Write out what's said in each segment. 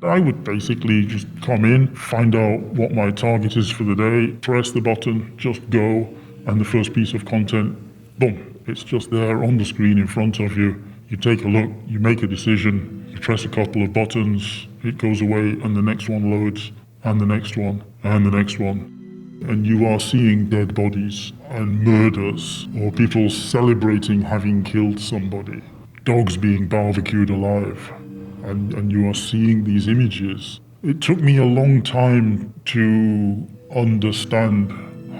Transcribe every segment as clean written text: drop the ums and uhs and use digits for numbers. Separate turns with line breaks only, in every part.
I would basically just come in, find out what my target is for the day, press the button, just go, and the first piece of content, boom, it's just there on the screen in front of you. You take a look, you make a decision, you press a couple of buttons, it goes away, and the next one loads, and the next one, and the next one. And you are seeing dead bodies and murders, or people celebrating having killed somebody, dogs being barbecued alive, and you are seeing these images. It took me a long time to understand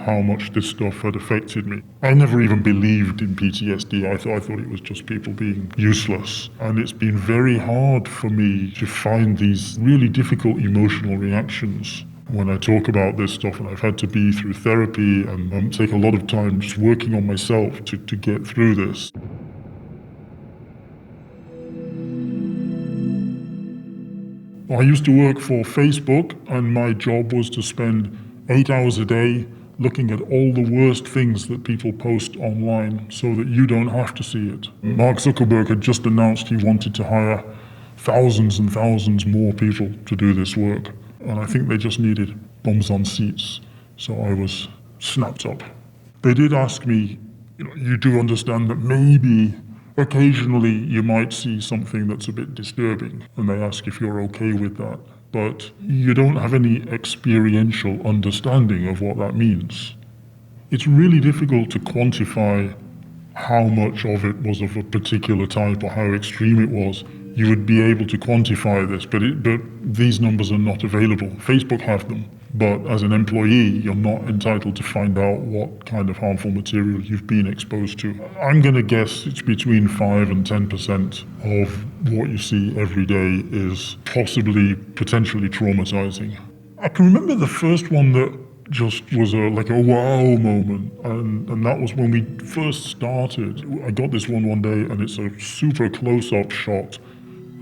how much this stuff had affected me. I never even believed in PTSD. I thought it was just people being useless. And it's been very hard for me to find these really difficult emotional reactions when I talk about this stuff, and I've had to be through therapy and take a lot of time just working on myself to get through this. I used to work for Facebook, and my job was to spend 8 hours a day looking at all the worst things that people post online so that you don't have to see it. Mark Zuckerberg had just announced he wanted to hire thousands and thousands more people to do this work. And I think they just needed bums on seats. So I was snapped up. They did ask me, you do understand that maybe occasionally you might see something that's a bit disturbing. And they ask if you're okay with that. But you don't have any experiential understanding of what that means. It's really difficult to quantify how much of it was of a particular type or how extreme it was. You would be able to quantify this, but these numbers are not available. Facebook have them, but as an employee, you're not entitled to find out what kind of harmful material you've been exposed to. I'm going to guess it's between 5 and 10% of what you see every day is potentially traumatizing. I can remember the first one that just was like a wow moment, and that was when we first started. I got this one day, and it's a super close-up shot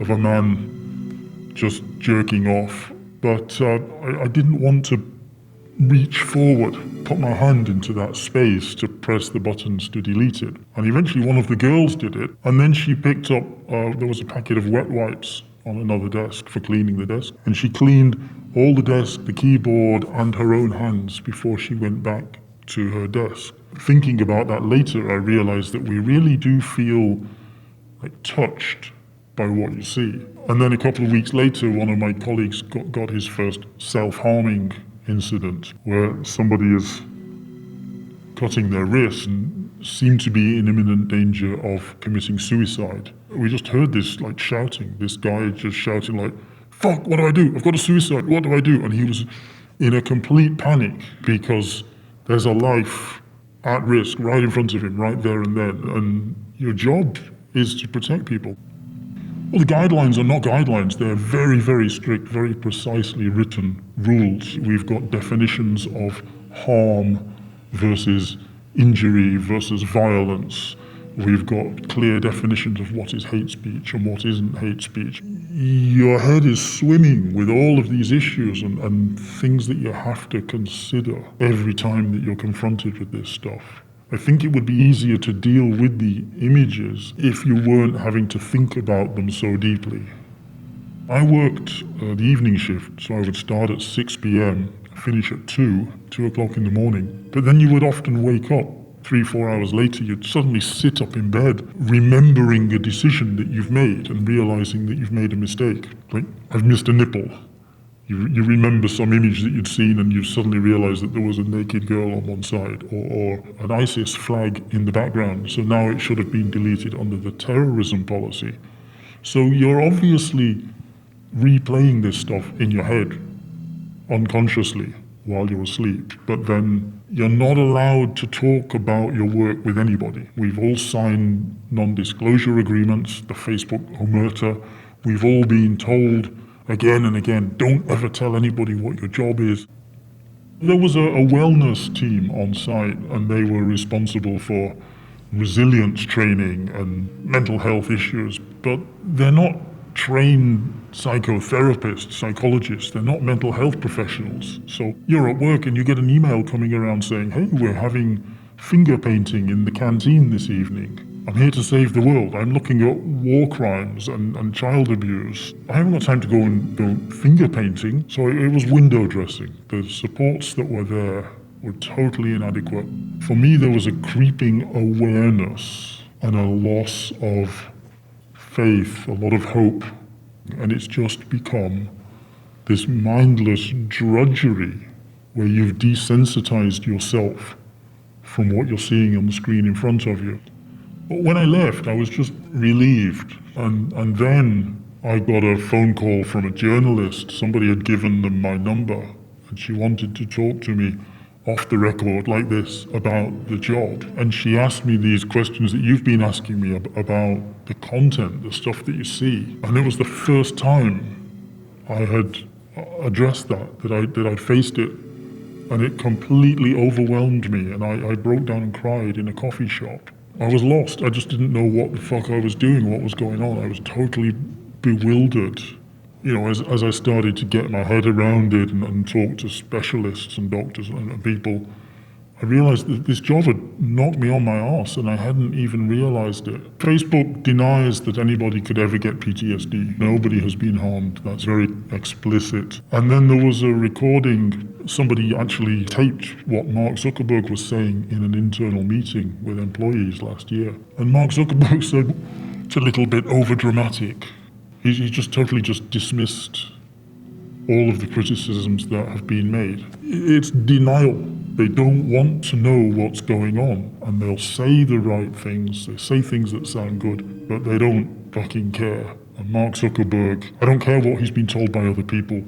of a man just jerking off, but I didn't want to reach forward, put my hand into that space to press the buttons to delete it. And eventually one of the girls did it, and then she picked up, there was a packet of wet wipes on another desk for cleaning the desk, and she cleaned all the desk, the keyboard, and her own hands before she went back to her desk. Thinking about that later, I realized that we really do feel like touched by what you see. And then a couple of weeks later, one of my colleagues got his first self-harming incident where somebody is cutting their wrist and seemed to be in imminent danger of committing suicide. We just heard this like shouting, this guy just shouting like, "Fuck, what do I do? I've got a suicide, what do I do?" And he was in a complete panic because there's a life at risk right in front of him, right there and then. And your job is to protect people. Well, the guidelines are not guidelines. They're very, very strict, very precisely written rules. We've got definitions of harm versus injury versus violence. We've got clear definitions of what is hate speech and what isn't hate speech. Your head is swimming with all of these issues and things that you have to consider every time that you're confronted with this stuff. I think it would be easier to deal with the images if you weren't having to think about them so deeply. I worked the evening shift, so I would start at 6 p.m, finish at 2 o'clock in the morning. But then you would often wake up 3-4 hours later, you'd suddenly sit up in bed, remembering a decision that you've made and realizing that you've made a mistake. Like, I've missed a nipple. You remember some image that you'd seen and you suddenly realized that there was a naked girl on one side or an ISIS flag in the background. So now it should have been deleted under the terrorism policy. So you're obviously replaying this stuff in your head unconsciously while you're asleep. But then you're not allowed to talk about your work with anybody. We've all signed non-disclosure agreements, the Facebook omerta. We've all been told again and again, don't ever tell anybody what your job is. There was a wellness team on site, and they were responsible for resilience training and mental health issues, but they're not trained psychotherapists, psychologists, they're not mental health professionals. So you're at work and you get an email coming around saying, hey, we're having finger painting in the canteen this evening. I'm here to save the world. I'm looking at war crimes and child abuse. I haven't got time to go and go finger painting. So it was window dressing. The supports that were there were totally inadequate. For me, there was a creeping awareness and a loss of faith, a lot of hope. And it's just become this mindless drudgery where you've desensitized yourself from what you're seeing on the screen in front of you. But when I left, I was just relieved. And then I got a phone call from a journalist. Somebody had given them my number, and she wanted to talk to me off the record like this about the job. And she asked me these questions that you've been asking me about the content, the stuff that you see. And it was the first time I had addressed that I'd faced it. And it completely overwhelmed me, and I broke down and cried in a coffee shop. I was lost. I just didn't know what the fuck I was doing, what was going on. I was totally bewildered. You know, as I started to get my head around it and talk to specialists and doctors and people, I realized that this job had knocked me on my arse and I hadn't even realized it. Facebook denies that anybody could ever get PTSD. Nobody has been harmed. That's very explicit. And then there was a recording. Somebody actually taped what Mark Zuckerberg was saying in an internal meeting with employees last year. And Mark Zuckerberg said, it's a little bit overdramatic. He just totally dismissed all of the criticisms that have been made. It's denial. They don't want to know what's going on, and they'll say the right things, they say things that sound good, but they don't fucking care. And Mark Zuckerberg, I don't care what he's been told by other people.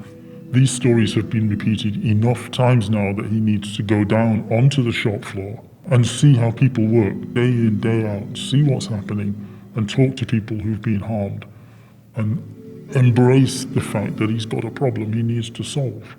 These stories have been repeated enough times now that he needs to go down onto the shop floor and see how people work day in, day out, see what's happening, and talk to people who've been harmed, and embrace the fact that he's got a problem he needs to solve.